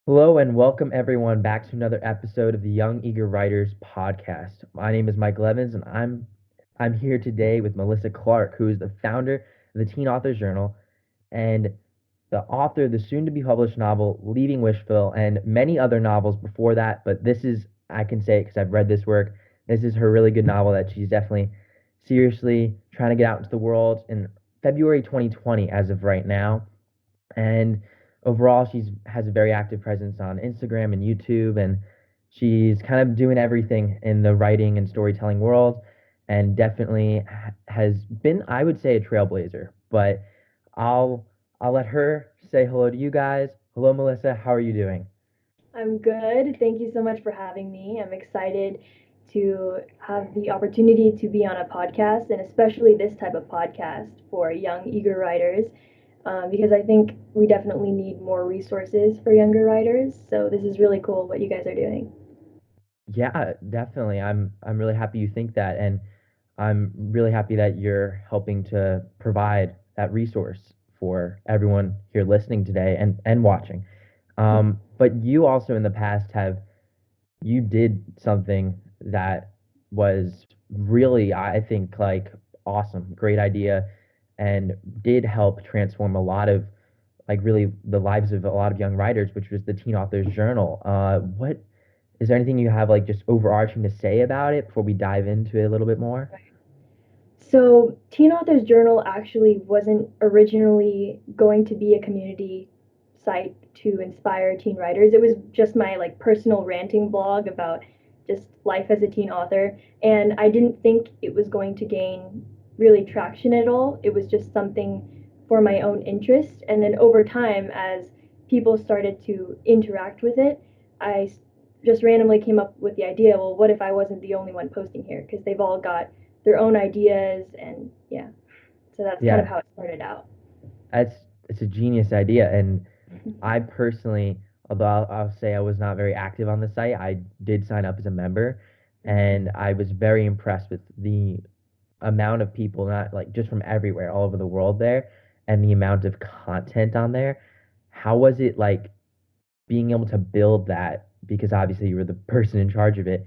Hello and welcome everyone back to another episode of the Young Eager Writers podcast. My name is Mike Levins and I'm here today with Melissa Clark, who is the founder of the Teen Authors Journal and the author of the soon to be published novel Leaving Wishville and many other novels before that, but this is I can say it because I've read this work. This is her really good novel that she's definitely seriously trying to get out into the world in February 2020 as of right now. And overall, she's has a very active presence on Instagram and YouTube, and she's kind of doing everything in the writing and storytelling world, and definitely has been, I would say, a trailblazer. But I'll I'll let her say hello to you guys. Hello, Melissa. How are you doing? I'm good. Thank you so much for having me. I'm excited to have the opportunity to be on a podcast, and especially this type of podcast for young, eager writers, because I think we definitely need more resources for younger writers. So, this is really cool what you guys are doing. Yeah, definitely. I'm really happy you think that, and I'm really happy that you're helping to provide that resource for everyone here listening today and watching. But you also in the past you did something that was really, I think, like awesome, great idea, and did help transform a lot of like really the lives of a lot of young writers, which was the Teen Authors Journal. What is there anything you have like just overarching to say about it before we dive into it a little bit more? So, Teen Authors Journal actually wasn't originally going to be a community site to inspire teen writers. It was just my like personal ranting blog about just life as a teen author, and I didn't think it was going to gain really traction at all. It was just something for my own interest, and then over time as people started to interact with it, I just randomly came up with the idea, well, what if I wasn't the only one posting here because they've all got their own ideas, and yeah, so that's kind of Yeah, how it started out. that's it's a genius idea, and I personally, although I'll say I was not very active on the site, I did sign up as a member, and I was very impressed with the amount of people, not like just from everywhere, all over the world there, and the amount of content on there. How was it like being able to build that? Because obviously you were the person in charge of it.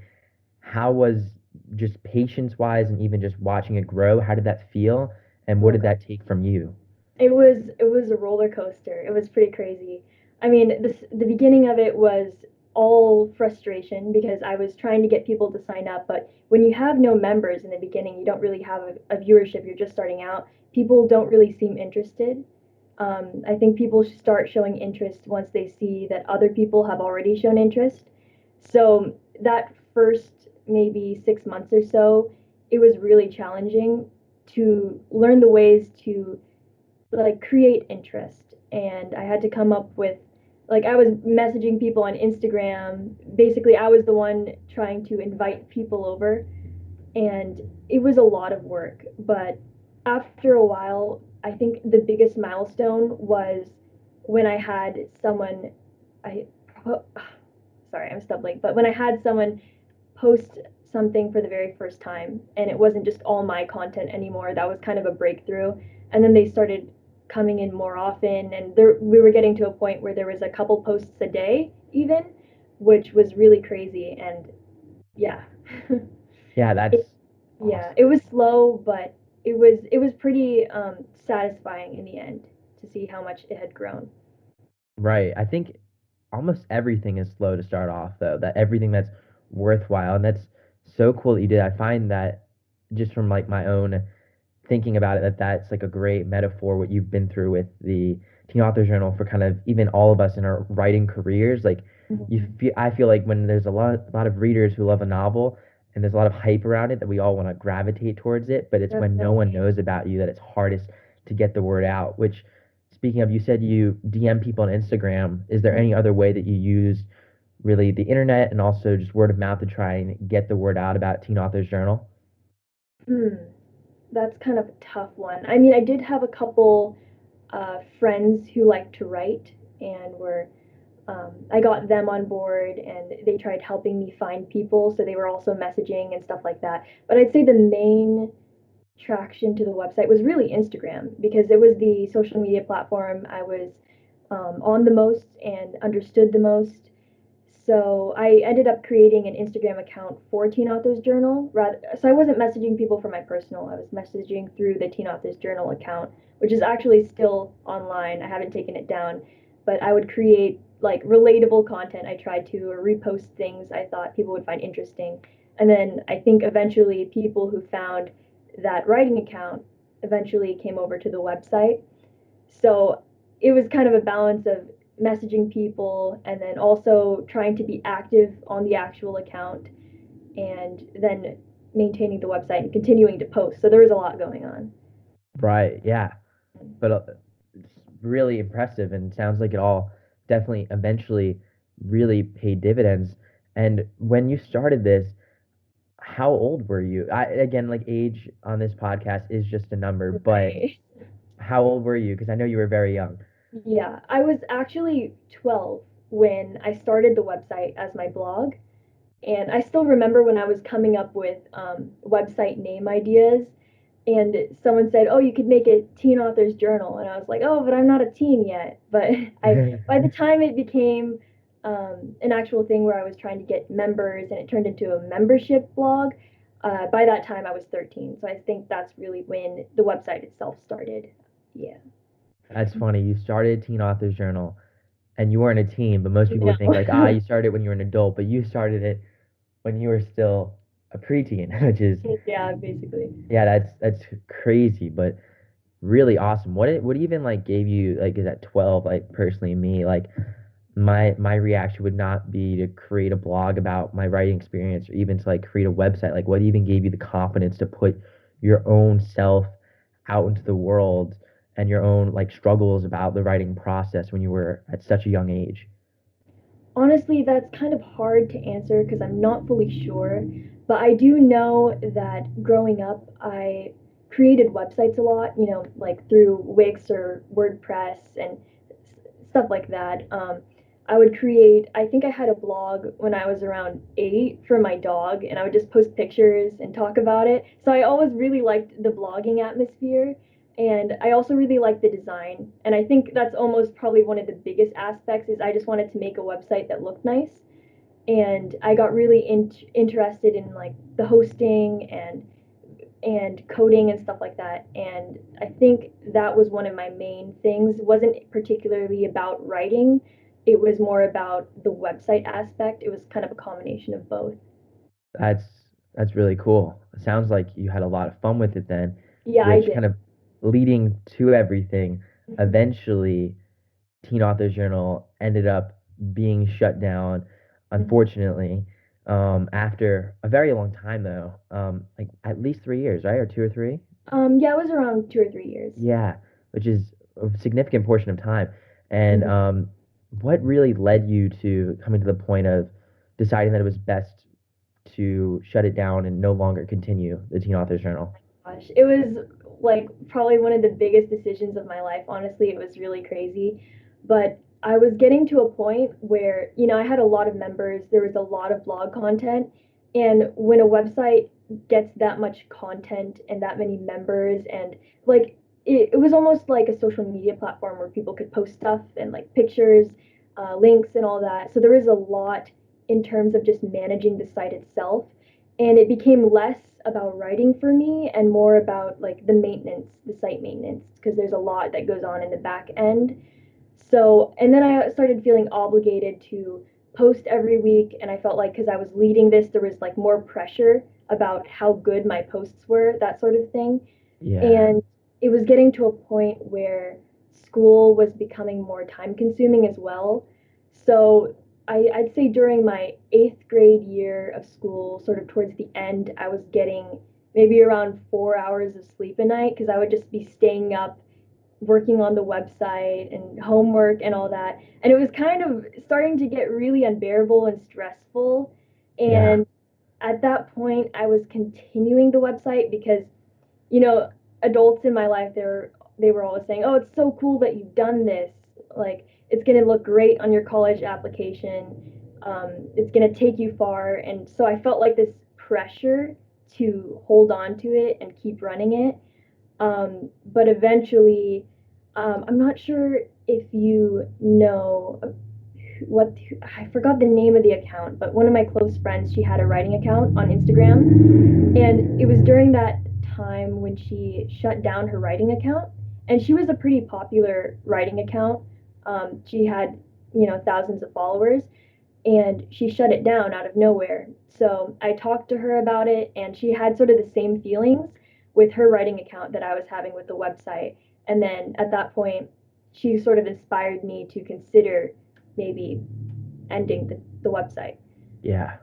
How was just patience wise and even just watching it grow? How did that feel? And what Oh did god, that take from you? it was a roller coaster. It was pretty crazy. I mean, the beginning of it was all frustration because I was trying to get people to sign up, but when you have no members in the beginning, you don't really have a viewership. You're just starting out. People don't really seem interested. I think people start showing interest once they see that other people have already shown interest. So that first maybe 6 months or so, it was really challenging to learn the ways to like create interest. And I had to come up with, like, I was messaging people on Instagram. Basically, I was the one trying to invite people over, and it was a lot of work. But after a while, I think the biggest milestone was when I had someone, I, sorry, I'm stumbling, but when I had someone post something for the very first time and it wasn't just all my content anymore, that was kind of a breakthrough. And then they started coming in more often, and we were getting to a point where there was a couple posts a day, even, which was really crazy. And yeah. Yeah, that's it, yeah, awesome. it was slow, but it was pretty satisfying in the end to see how much it had grown. Right. I think almost everything is slow to start off, though. That everything that's worthwhile, and that's so cool that you did. I find that just from like my own thinking about it, that that's like a great metaphor what you've been through with the Teen Author Journal for kind of even all of us in our writing careers. Like I feel like when there's a lot of readers who love a novel and there's a lot of hype around it that we all want to gravitate towards it, but it's when no one Definitely. knows about you that it's hardest to get the word out. Which, speaking of, you said you DM people on Instagram. Is there any other way that you use really the internet and also just word of mouth to try and get the word out about Teen Authors Journal? Hmm. That's kind of a tough one. I mean, I did have a couple friends who liked to write, and were I got them on board, and they tried helping me find people, so they were also messaging and stuff like that. But I'd say the main traction to the website was really Instagram because it was the social media platform I was on the most and understood the most. So I ended up creating an Instagram account for Teen Authors Journal. Rather, so I wasn't messaging people from my personal. I was messaging through the Teen Authors Journal account, which is actually still online. I haven't taken it down, but I would create like relatable content. I tried to or repost things I thought people would find interesting, and then I think eventually people who found that writing account eventually came over to the website. So it was kind of a balance of messaging people and then also trying to be active on the actual account and then maintaining the website and continuing to post. So there was a lot going on. Right, yeah. But it's really impressive and sounds like it all definitely eventually really paid dividends. And when you started this, how old were you? Again, like age on this podcast is just a number, but Right. how old were you? Because I know you were very young. Yeah, I was actually 12 when I started the website as my blog. And I still remember when I was coming up with website name ideas, and someone said, "Oh, you could make a teen author's journal," and I was like, "Oh, but I'm not a teen yet." But I, by the time it became an actual thing where I was trying to get members, and it turned into a membership blog, by that time I was 13. So I think that's really when the website itself started. Yeah. That's funny. You started Teen Authors Journal and you weren't a teen, but most people would think like, No. you started when you were an adult, but you started it when you were still a preteen, which is Yeah, basically. yeah, that's crazy, but really awesome. What even like gave you like is at 12, like personally me, like my reaction would not be to create a blog about my writing experience or even to like create a website. Like what even gave you the confidence to put your own self out into the world and your own like struggles about the writing process when you were at such a young age? Honestly, that's kind of hard to answer because I'm not fully sure. But I do know that growing up, I created websites a lot, like through Wix or WordPress and stuff like that. I would create, I think I had a blog when I was around 8 for my dog, and I would just post pictures and talk about it. So I always really liked the blogging atmosphere. And I also really like the design. And I think that's almost probably one of the biggest aspects is I just wanted to make a website that looked nice. And I got really interested in like the hosting and coding and stuff like that. And I think that was one of my main things. It wasn't particularly about writing. It was more about the website aspect. It was kind of a combination of both. That's that's really cool. It sounds like you had a lot of fun with it then, Yeah, I which did. kind of leading to everything. Mhm. Eventually, Teen Authors Journal ended up being shut down, Mhm. unfortunately, after a very long time though, like at least 3 years, right, or 2 or 3? Yeah, it was around 2 or 3 years. Yeah, which is a significant portion of time. And Mhm. what really led you to coming to the point of deciding that it was best to shut it down and no longer continue the Teen Authors Journal? Gosh, it was like probably one of the biggest decisions of my life. Honestly, it was really crazy. But I was getting to a point where, I had a lot of members, there was a lot of blog content. And when a website gets that much content and that many members, and like it was almost like a social media platform where people could post stuff and like pictures, links, and all that. So there was a lot in terms of just managing the site itself, and it became less about writing for me and more about like the maintenance, the site maintenance, because there's a lot that goes on in the back end. So, and then I started feeling obligated to post every week, and I felt like because I was leading this, there was like more pressure about how good my posts were, that sort of thing. Yeah, And it was getting to a point where school was becoming more time consuming as well. So I'd say during my eighth grade year of school, sort of towards the end, I was getting maybe around 4 hours of sleep a night because I would just be staying up working on the website and homework and all that. And it was kind of starting to get really unbearable and stressful. yeah, And at that point, I was continuing the website because you know, adults in my life, they were always saying, "Oh, it's so cool that you've done this. Like, it's gonna look great on your college application. It's gonna take you far." And so I felt like this pressure to hold on to it and keep running it. But eventually, I'm not sure. if you know what I forgot the name of the account, but one of my close friends, she had a writing account on Instagram, and it was during that time when she shut down her writing account, and she was a pretty popular writing account. She had thousands of followers, and she shut it down out of nowhere. So I talked to her about it, and she had sort of the same feelings with her writing account that I was having with the website. And then at that point, she sort of inspired me to consider maybe ending the website. Yeah.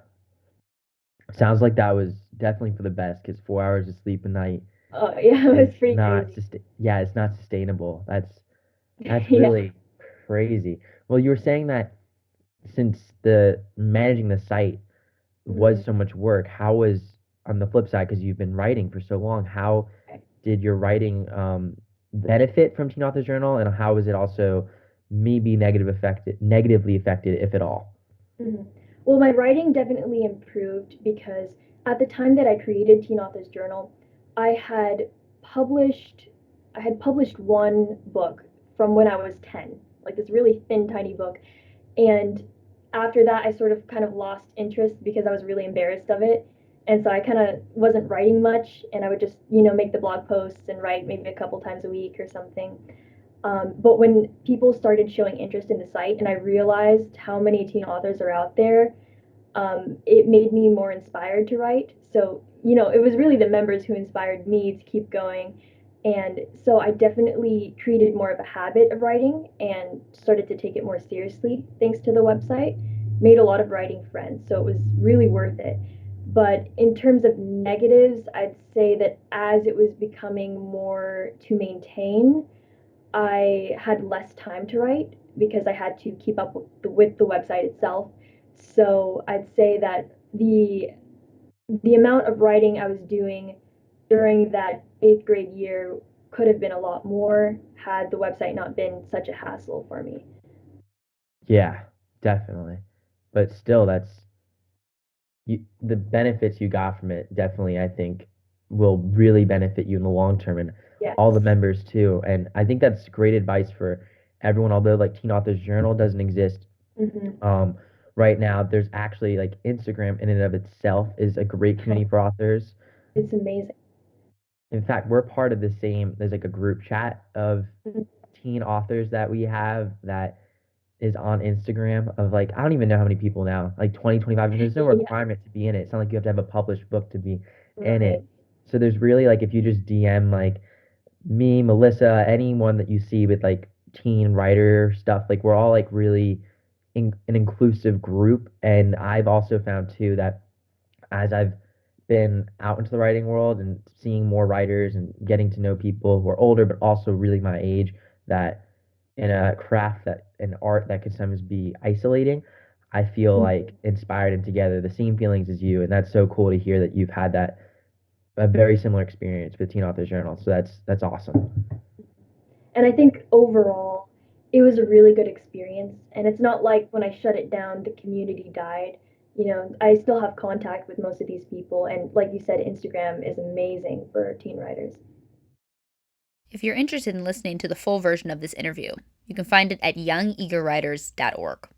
Sounds like that was definitely for the best because 4 hours of sleep a night Oh, yeah, it is was pretty not crazy. yeah, it's not sustainable. That's Yeah. really crazy. Well, you were saying that since the managing the site was Mhm. so much work, how was on the flip side, because you've been writing for so long, how did your writing benefit from Teen Authors Journal, and how was it also maybe negatively affected, if at all? Mhm. Well, my writing definitely improved because at the time that I created Teen Authors Journal, I had published I had published one book from when I was 10, like this really thin, tiny book. And after that, I sort of kind of lost interest because I was really embarrassed of it. And so I kind of wasn't writing much, and I would just, make the blog posts and write maybe a couple times a week or something. But when people started showing interest in the site and I realized how many teen authors are out there, it made me more inspired to write. So, it was really the members who inspired me to keep going. And so I definitely created more of a habit of writing and started to take it more seriously thanks to the website. Made a lot of writing friends, so it was really worth it. But in terms of negatives, I'd say that as it was becoming more to maintain, I had less time to write because I had to keep up with the website itself. So I'd say that the amount of writing I was doing during that 8th grade year could have been a lot more had the website not been such a hassle for me. Yeah, definitely. But still, the benefits you got from it definitely, I think, will really benefit you in the long term and all the Yes. members too. And I think that's great advice for everyone. Although like Teen Authors Journal doesn't exist Hmm. um, right now, there's actually like Instagram in and of itself is a great community for authors. It's amazing. In fact, we're part of the same, there's like a group chat of Mhm. teen authors that we have that is on Instagram of like I don't even know how many people now, like 20, 25, and there's no Yeah, requirement to be in it. It's not like you have to have a published book to be in it. right. So there's really like if you just DM like me, Melissa, anyone that you see with like teen writer stuff, like we're all like really an inclusive group. And I've also found too that as I've been out into the writing world and seeing more writers and getting to know people who are older but also really my age, that in a craft that an art that could sometimes be isolating, I feel like Mhm. inspired and together the same feelings as you, and that's so cool to hear that you've had that a very similar experience with Teen Authors Journal. So that's awesome. And I think overall, it was a really good experience. And it's not like when I shut it down, the community died. I still have contact with most of these people. And like you said, Instagram is amazing for teen writers. If you're interested in listening to the full version of this interview, you can find it at youngeagerwriters.org.